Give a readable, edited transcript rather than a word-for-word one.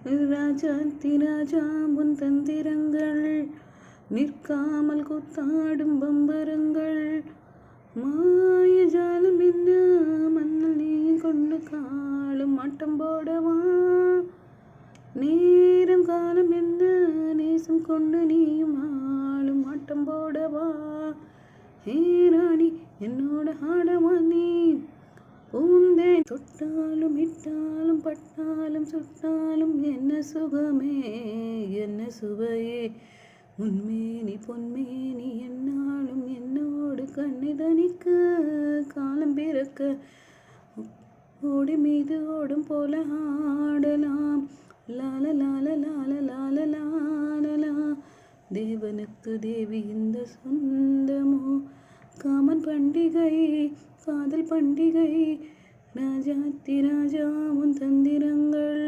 ராஜாத்தி ராஜா உன் தந்திரங்கள் நிற்காமல் கூத்தாடும் பம்பரங்கள் மாயஜாலம் என்ன மன்னல் நீ கொண்டு காலும் ஆட்டம் போடவா நேரம் காலம் என்ன நேசம் கொண்டு நீயும் ஆளும் ஆட்டம் போடவா ஹே ராணி என்னோட ஆடவா நீ பூந்தே தொட்டாலும் இட்டாலும் பட்டாலும் சுட்டாலும் என்ன சுகமே என்ன சுவையே உன்மேனி பொன்மேனி என்னாலும் என்னோடு கண்ணிதனிக்க காலம் பிறக்க ஓடி மீது ஓடும் போல ஆடலாம் லால லால லால லால லாலலா தேவனுக்கு தேவி இந்த சொந்தமோ காமன் பண்டிகை காதல் பண்டிகை ராஜாத்தி ராஜா உன் தந்திரங்கள்